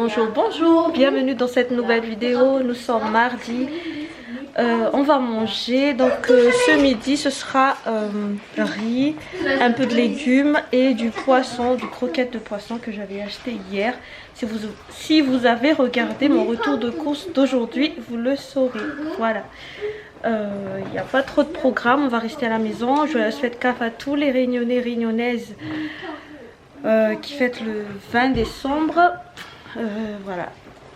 Bonjour, bonjour, bienvenue dans cette nouvelle vidéo. Nous sommes mardi. On va manger. Donc ce midi ce sera riz, un peu de légumes et du poisson, du croquette de poisson que j'avais acheté hier. Si vous avez regardé mon retour de course d'aujourd'hui, vous le saurez. Voilà. Il n'y a pas trop de programme, on va rester à la maison. Je souhaite CAF à tous les Réunionnais, Réunionnaises qui fêtent le 20 décembre. Voilà.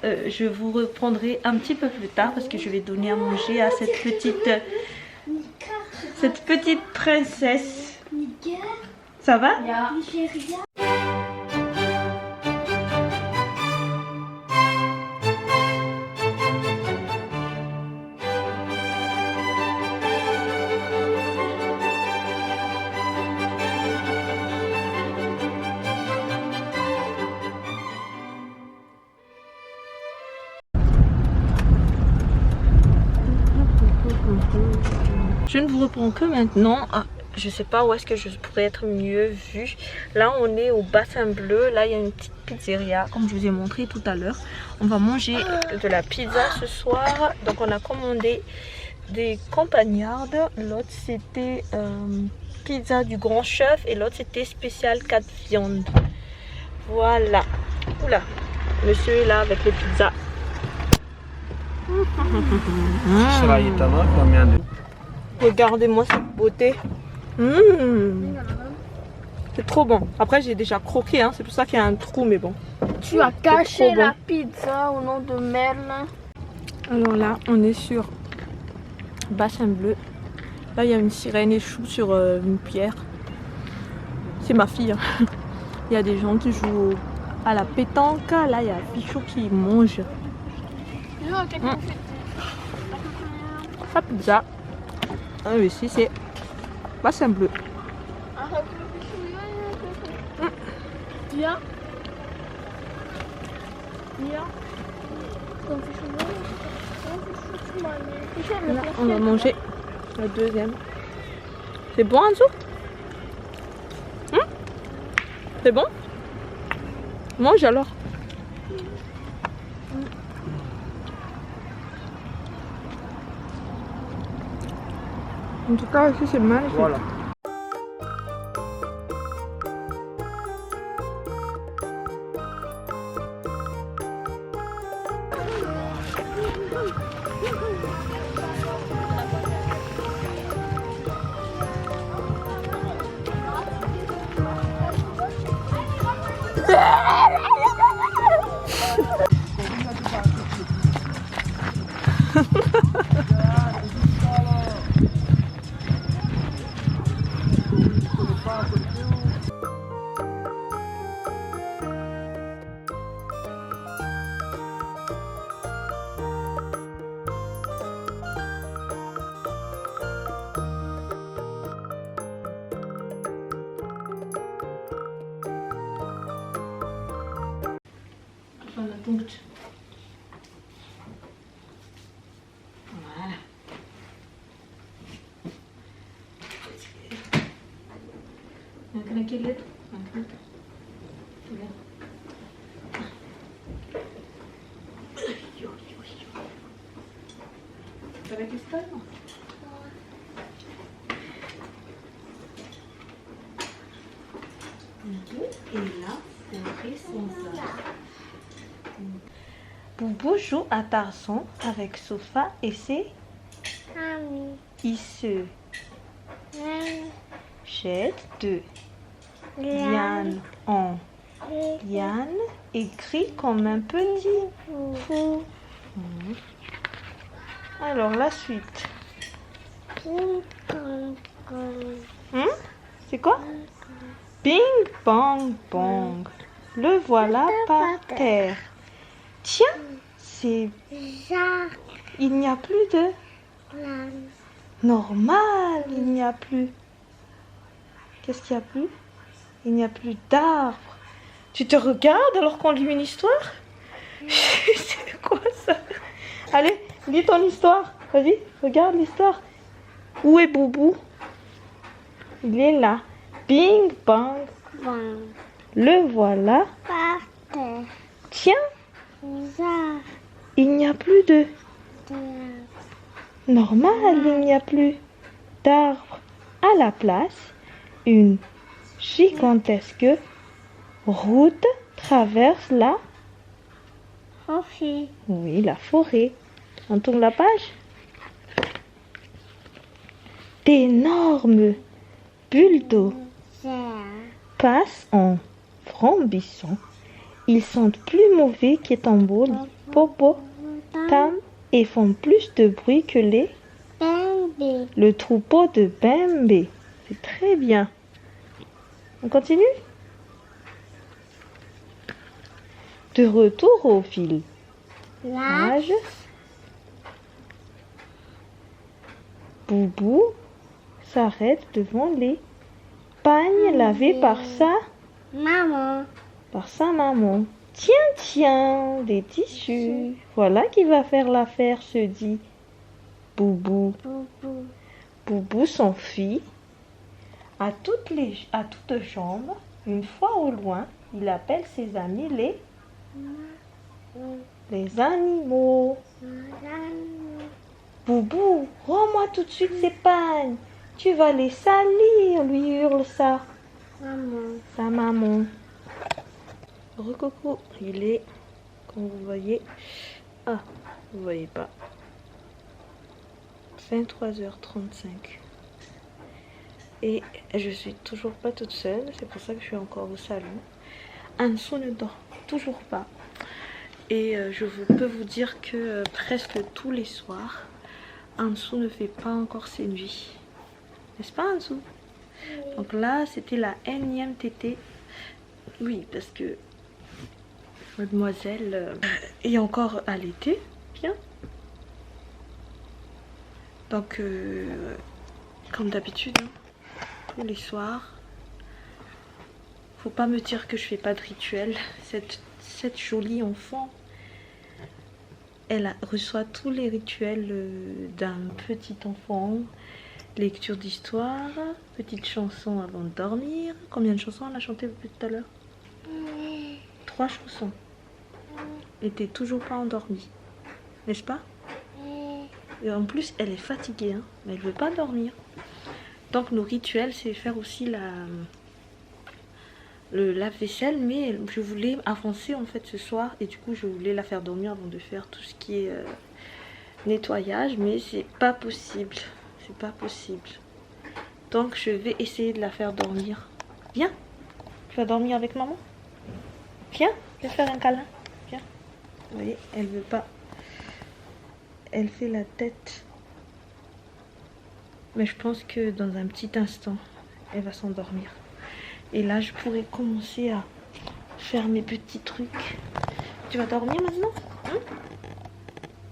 Je vous reprendrai un petit peu plus tard parce que je vais donner à manger à cette petite princesse. Ça va? Je ne vous reprends que maintenant. Je sais pas où est-ce que je pourrais être mieux vue. Là on est au Bassin Bleu. Là il y a une petite pizzeria comme je vous ai montré tout à l'heure. On va manger de la pizza ce soir. Donc on a commandé des campagnardes. L'autre c'était pizza du grand chef et l'autre c'était spécial 4 viandes. Voilà. Oula, monsieur est là avec les pizzas. Regardez-moi cette beauté. C'est trop bon. Après j'ai déjà croqué, hein. C'est pour ça qu'il y a un trou, mais bon. Tu as caché la pizza au nom de Merlin. Alors là, on est sur Bassin Bleu. Là, il y a une sirène échoue sur une pierre. C'est ma fille. Hein. Il y a des gens qui jouent à la pétanque. Là, il y a Fichou qui mange. La pizza. Ah oui, ici c'est Bassin Bleu. Là, on va manger la deuxième. C'est bon en dessous? C'est bon? Mange alors. En tout cas, ici c'est magnifique. Voilà. Punkt. Voilà. Kan ik je lid? Para que está? Et là, c'est sans ça. Boubou joue à Tarzan avec Sofa et ses amis. Il se jette de liane en liane et crie comme un petit fou. Alors la suite. C'est quoi? Bing bang bang. Le voilà par terre. Tiens, c'est... Il n'y a plus de... Normal, il n'y a plus... Qu'est-ce qu'il n'y a plus? Il n'y a plus d'arbres. Tu te regardes alors qu'on lit une histoire? C'est quoi ça? Allez, lis ton histoire. Vas-y, regarde l'histoire. Où est Boubou? Il est là. Bing bang. Le voilà. Par terre. Tiens, Il n'y a plus de... Normal, il n'y a plus d'arbres. À la place, une gigantesque route traverse la... Oui, la forêt. On tourne la page. D'énormes bulles d'eau passent en frambissant. Ils sentent plus mauvais qu'Étamboul, Popo, Tam et font plus de bruit que le troupeau de Bembe. C'est très bien. On continue? De retour au village, Boubou s'arrête devant les pagnes lavés par sa maman. Tiens, des tissus. Voilà qui va faire l'affaire, se dit Boubou. Boubou s'enfuit à toutes jambes. Une fois au loin, il appelle ses amis les animaux. Boubou, rends-moi tout de suite ces pagnes. Tu vas les salir, lui hurle sa maman. Recoco, il est, comme vous voyez, vous voyez pas, 23h35. Et je suis toujours pas toute seule, c'est pour ça que je suis encore au salon. Ansu ne dort toujours pas. Et peux vous dire que presque tous les soirs, Ansu ne fait pas encore ses nuits. N'est-ce pas, Ansu? Donc là, c'était la énième tétée. Oui, parce que mademoiselle est encore allaitée. Bien. Donc, comme d'habitude, tous les soirs, faut pas me dire que je fais pas de rituel. Cette jolie enfant, elle reçoit tous les rituels d'un petit enfant. Lecture d'histoire, petite chanson avant de dormir. Combien de chansons on a chanté depuis tout à l'heure? 3 chansons. Elle n'était toujours pas endormie, n'est-ce pas? Et en plus, elle est fatiguée, hein, mais elle ne veut pas dormir. Donc nos rituels, c'est faire aussi le lave-vaisselle, mais je voulais avancer en fait ce soir et du coup je voulais la faire dormir avant de faire tout ce qui est nettoyage, mais c'est pas possible. C'est pas possible. Donc je vais essayer de la faire dormir. Viens. Tu vas dormir avec maman? Viens, je vais faire un câlin. Viens. Vous voyez, elle veut pas. Elle fait la tête. Mais je pense que dans un petit instant, elle va s'endormir. Et là, je pourrais commencer à faire mes petits trucs. Tu vas dormir maintenant?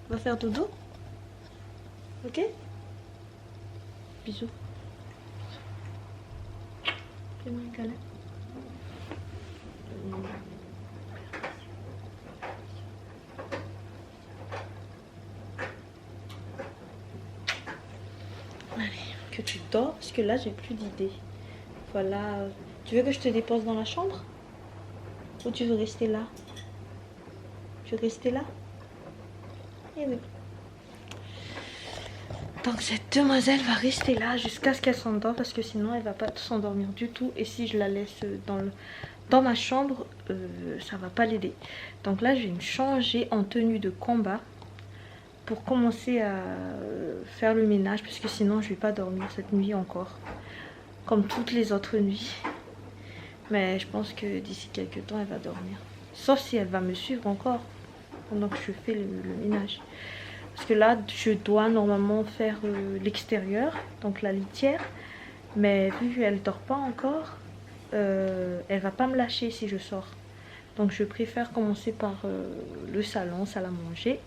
On va faire dodo? Ok? Bisous. Fais-moi un câlin. Allez, que tu dors parce que là j'ai plus d'idées. Voilà. Tu veux que je te dépose dans la chambre? Ou tu veux rester là? Tu veux rester là? Eh oui. Donc cette demoiselle va rester là jusqu'à ce qu'elle s'endort parce que sinon elle va pas s'endormir du tout. Et si je la laisse dans ma chambre, ça va pas l'aider. Donc là je vais me changer en tenue de combat pour commencer à faire le ménage parce que sinon je vais pas dormir cette nuit encore. Comme toutes les autres nuits. Mais je pense que d'ici quelques temps elle va dormir. Sauf si elle va me suivre encore pendant que je fais le ménage. Parce que là, je dois normalement faire l'extérieur, donc la litière. Mais vu qu'elle ne dort pas encore, elle va pas me lâcher si je sors. Donc je préfère commencer par le salon, salle à manger.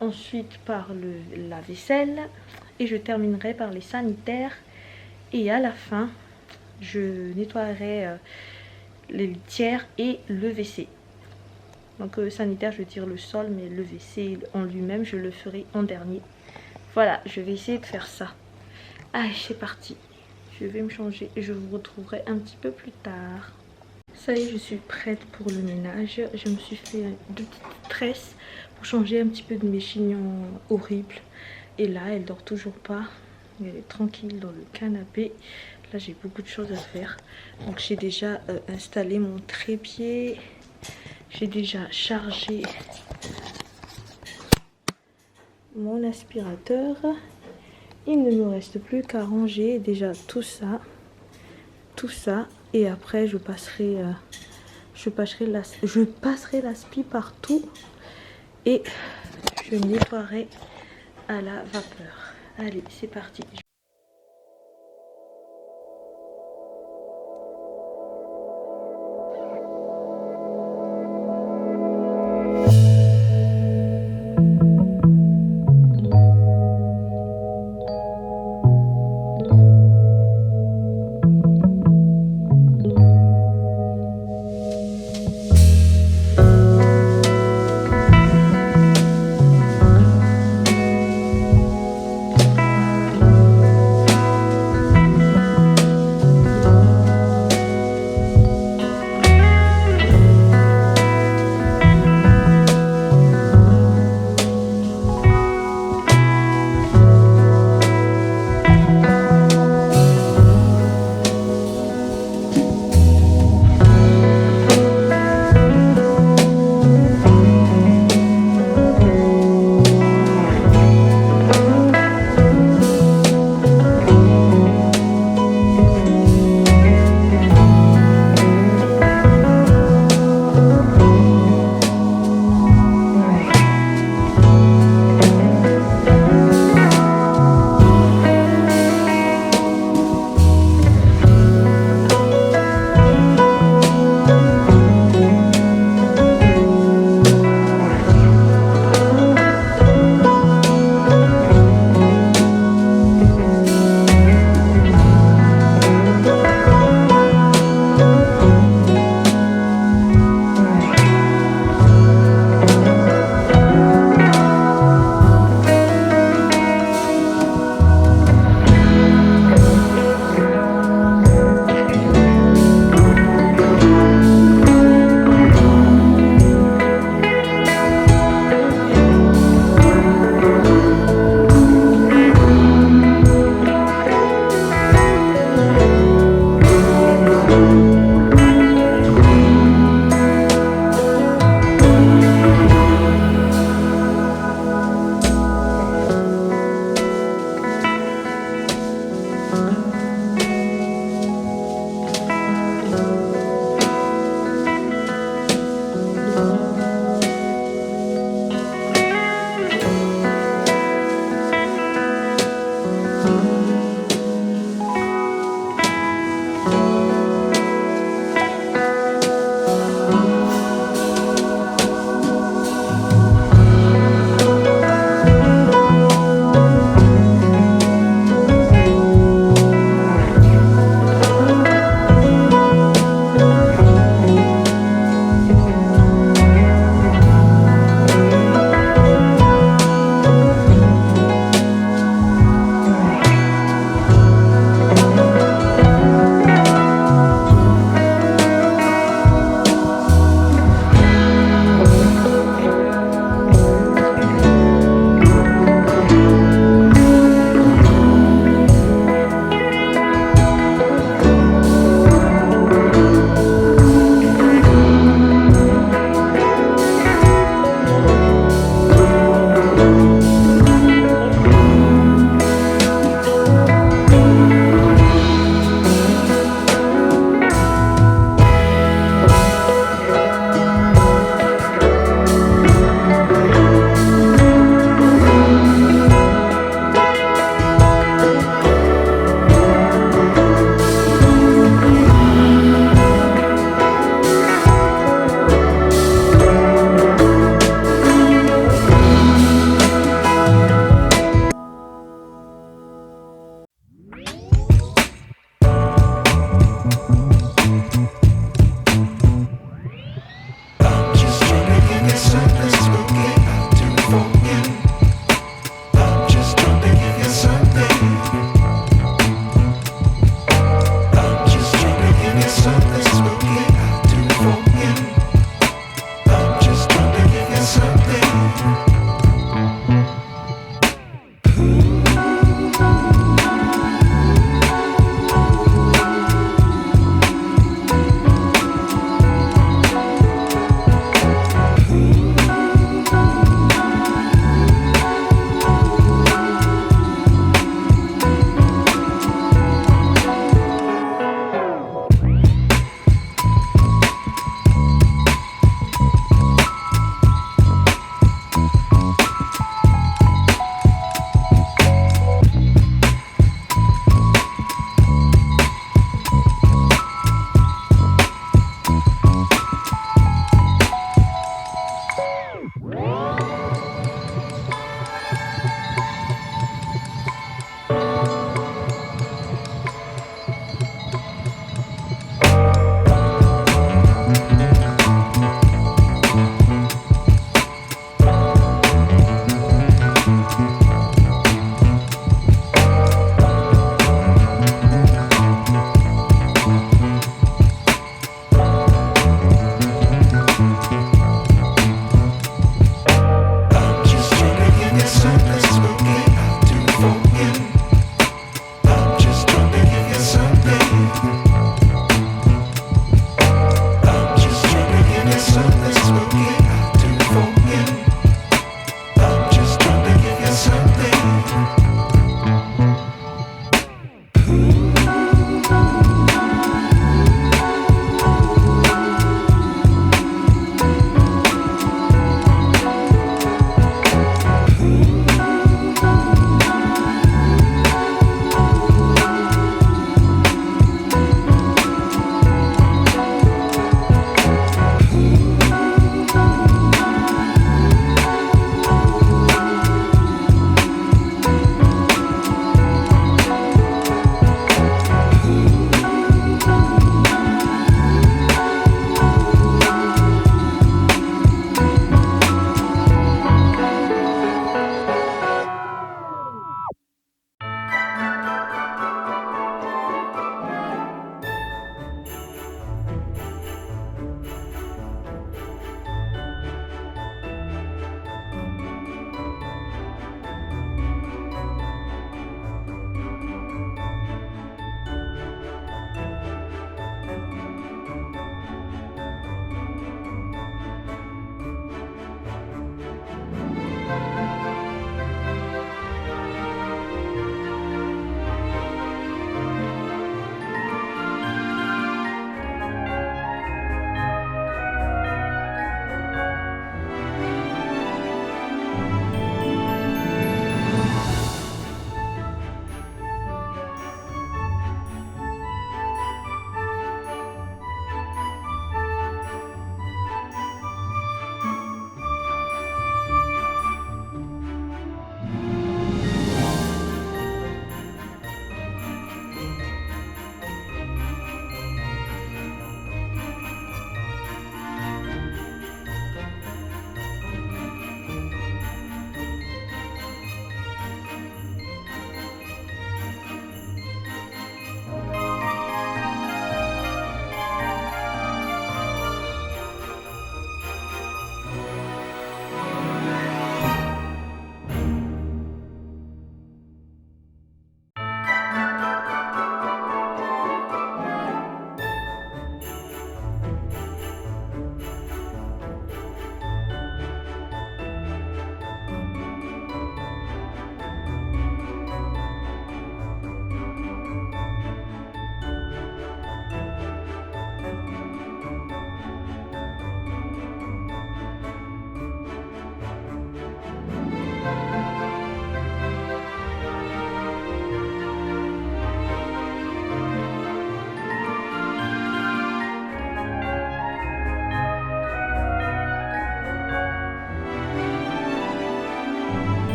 Ensuite par la vaisselle. Et je terminerai par les sanitaires. Et à la fin, je nettoierai les litières et le WC. Donc sanitaire, je veux dire le sol, mais le WC en lui-même, je le ferai en dernier. Voilà, je vais essayer de faire ça. Allez, c'est parti. Je vais me changer et je vous retrouverai un petit peu plus tard. Ça y est, je suis prête pour le ménage. Je me suis fait 2 petites tresses pour changer un petit peu de mes chignons horribles. Et là, elle dort toujours pas. Elle est tranquille dans le canapé. Là, j'ai beaucoup de choses à faire. Donc, j'ai déjà installé mon trépied. J'ai déjà chargé mon aspirateur. Il ne me reste plus qu'à ranger déjà tout ça. Et après je passerai l'aspi partout et je nettoierai à la vapeur. Allez, c'est parti.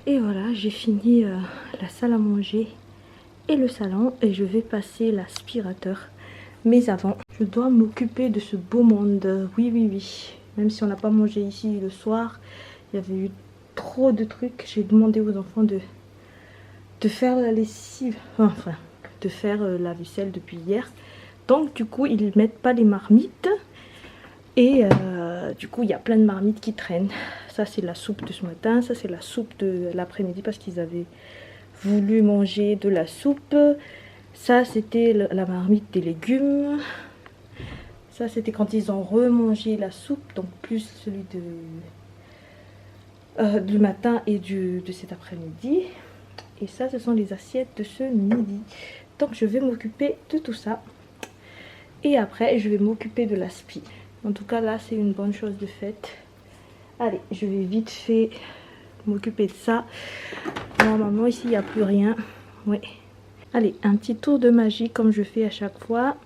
Et voilà, j'ai fini la salle à manger et le salon et je vais passer l'aspirateur. Mais avant, je dois m'occuper de ce beau monde. Oui, oui, oui. Même si on n'a pas mangé ici le soir, il y avait eu trop de trucs. J'ai demandé aux enfants de faire la lessive, enfin de faire la vaisselle depuis hier. Donc du coup ils mettent pas les marmites. Et du coup il y a plein de marmites qui traînent. Ça c'est la soupe de ce matin, ça c'est la soupe de l'après-midi parce qu'ils avaient voulu manger de la soupe. Ça c'était la marmite des légumes. Ça c'était quand ils ont remangé la soupe, donc plus celui du matin et de cet après-midi. Et ça ce sont les assiettes de ce midi. Donc je vais m'occuper de tout ça. Et après je vais m'occuper de l'aspi. En tout cas là c'est une bonne chose de faite. Allez, je vais vite fait m'occuper de ça. Normalement ici il n'y a plus rien. Ouais. Allez, un petit tour de magie comme je fais à chaque fois.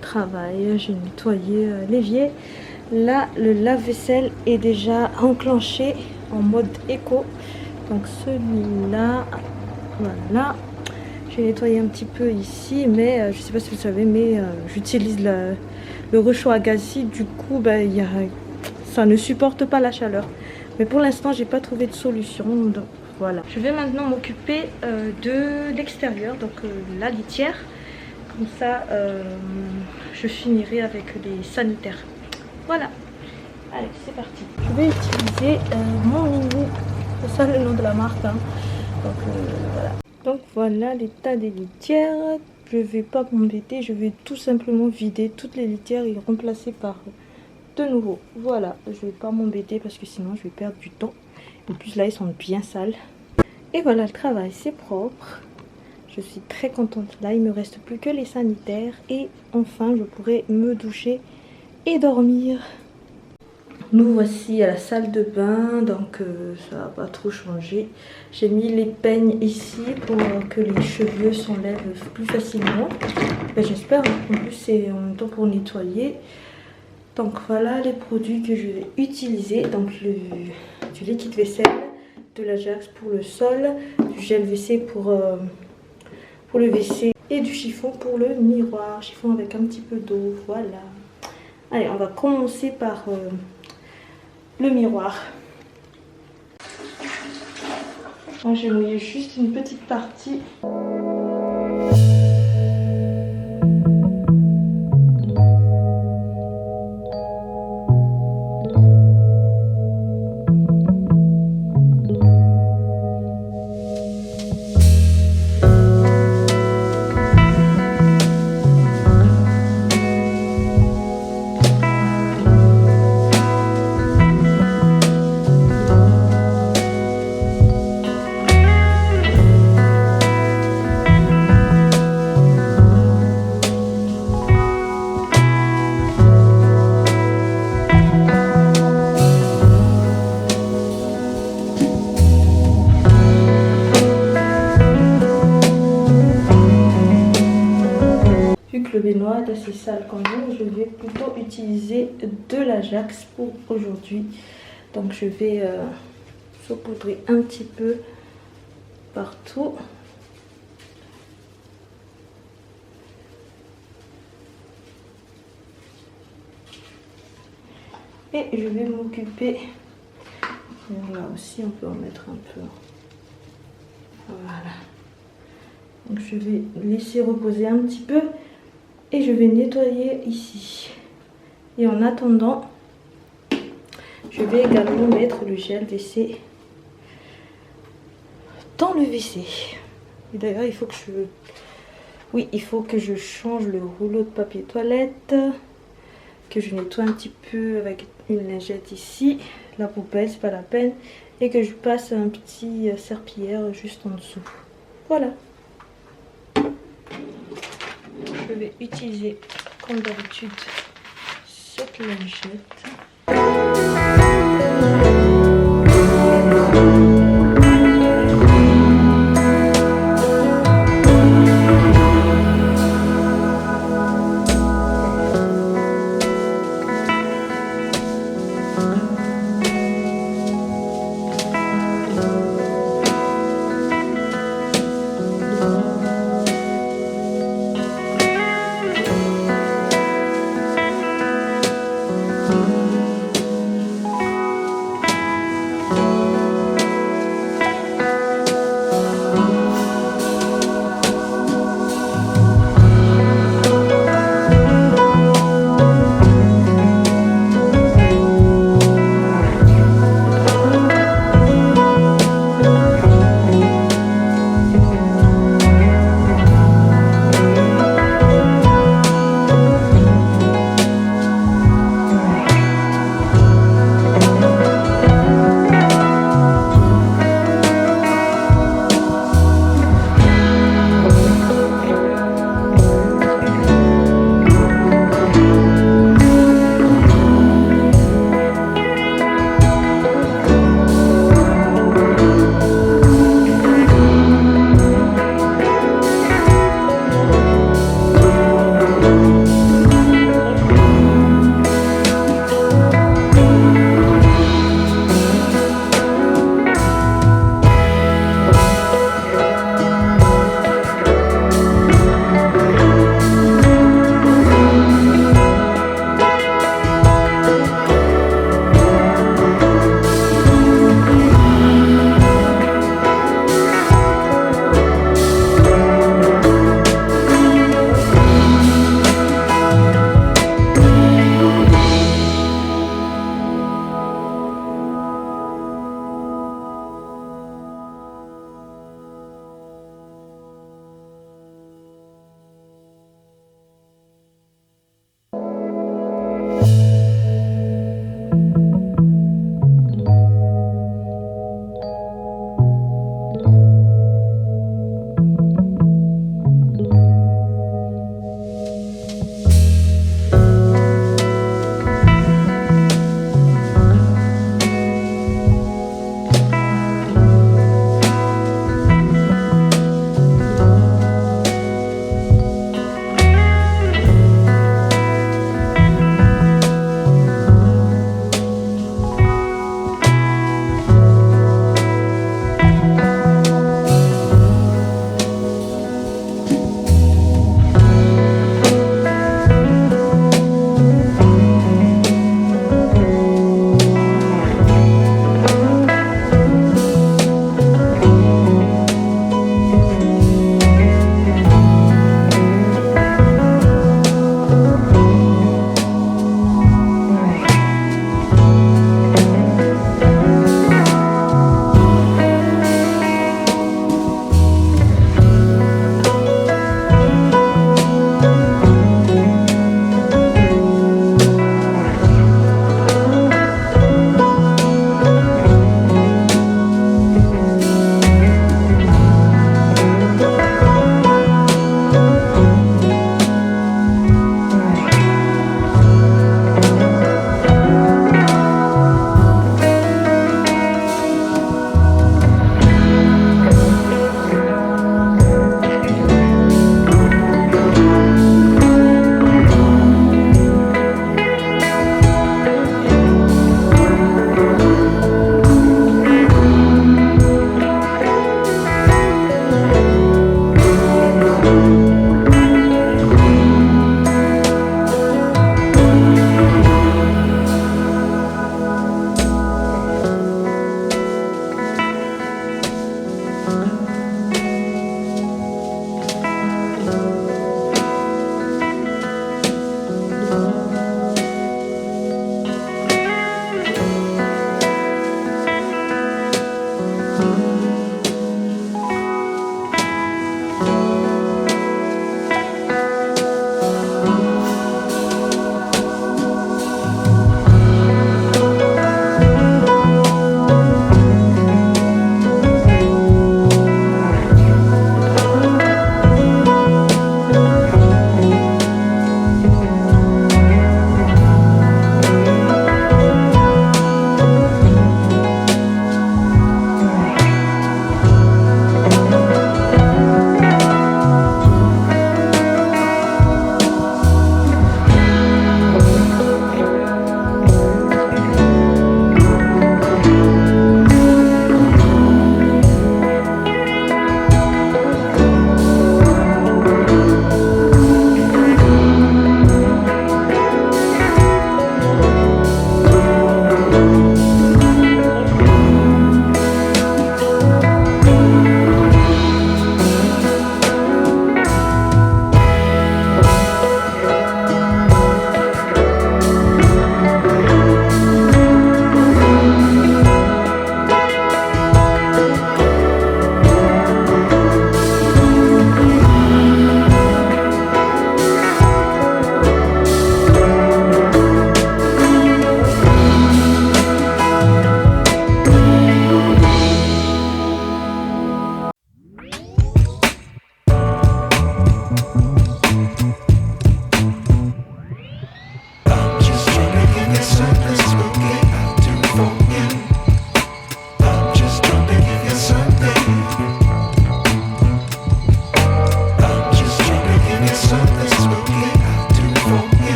Travail, j'ai nettoyé l'évier. Là le lave-vaisselle est déjà enclenché en mode éco, donc celui-là, voilà, j'ai nettoyé un petit peu ici, mais je sais pas si vous savez, mais j'utilise le réchaud à gaz ici, du coup ça ne supporte pas la chaleur, mais pour l'instant j'ai pas trouvé de solution, donc voilà. Je vais maintenant m'occuper de l'extérieur, donc la litière. Comme ça, je finirai avec les sanitaires. Voilà. Allez, c'est parti. Je vais utiliser mon mini. C'est ça le nom de la marque. Hein. Donc, voilà. Donc, voilà l'état des litières. Je vais pas m'embêter. Je vais tout simplement vider toutes les litières et remplacer par de nouveau. Voilà. Je vais pas m'embêter parce que sinon, je vais perdre du temps. En plus, là, ils sont bien sales. Et voilà, le travail, c'est propre. Je suis très contente. Là, il me reste plus que les sanitaires. Et enfin, je pourrai me doucher et dormir. Nous voici à la salle de bain, donc ça n'a pas trop changé. J'ai mis les peignes ici pour que les cheveux s'enlèvent plus facilement. J'espère, en plus c'est en même temps pour nettoyer. Donc voilà les produits que je vais utiliser. Donc du liquide vaisselle, de l'Ajax pour le sol, du gel WC pour le WC et du chiffon pour le miroir. Chiffon avec un petit peu d'eau, voilà. Allez, on va commencer par le miroir. Moi, je vais mouiller juste une petite partie. Le baignoire est assez sale quand même, je vais plutôt utiliser de l'Ajax pour aujourd'hui. Donc je vais saupoudrer un petit peu partout. Et je vais m'occuper, là aussi on peut en mettre un peu. Voilà. Donc je vais laisser reposer un petit peu. Et je vais nettoyer ici. Et en attendant, je vais également mettre le gel WC dans le WC. Et d'ailleurs, il faut que je change le rouleau de papier toilette, que je nettoie un petit peu avec une lingette ici. La poubelle, c'est pas la peine. Et que je passe un petit serpillière juste en dessous. Voilà. Je vais utiliser comme d'habitude cette lingette.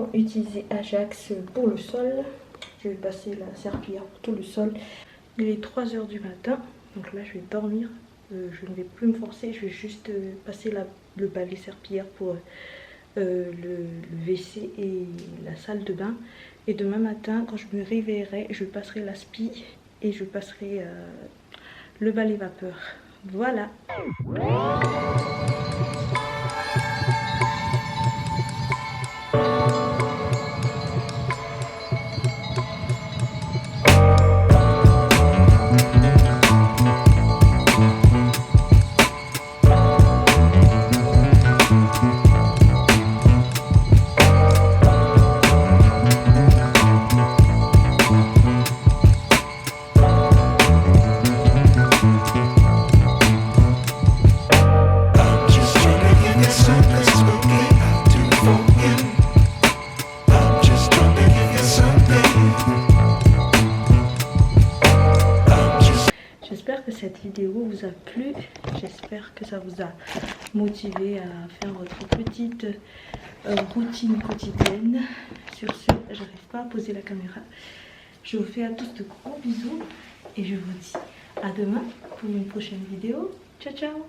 également utiliser Ajax pour le sol. Je vais passer la serpillière pour tout le sol. Il est 3 h du matin, donc là je vais dormir. Je ne vais plus me forcer, je vais juste passer le balai serpillière pour le WC et la salle de bain. Et demain matin, quand je me réveillerai, je passerai l'aspi et je passerai le balai vapeur. Voilà. J'espère que cette vidéo vous a plu, j'espère que ça vous a motivé à faire votre petite routine quotidienne. Sur ce, j'arrive pas à poser la caméra. Je vous fais à tous de gros bisous et je vous dis à demain pour une prochaine vidéo. Ciao ciao.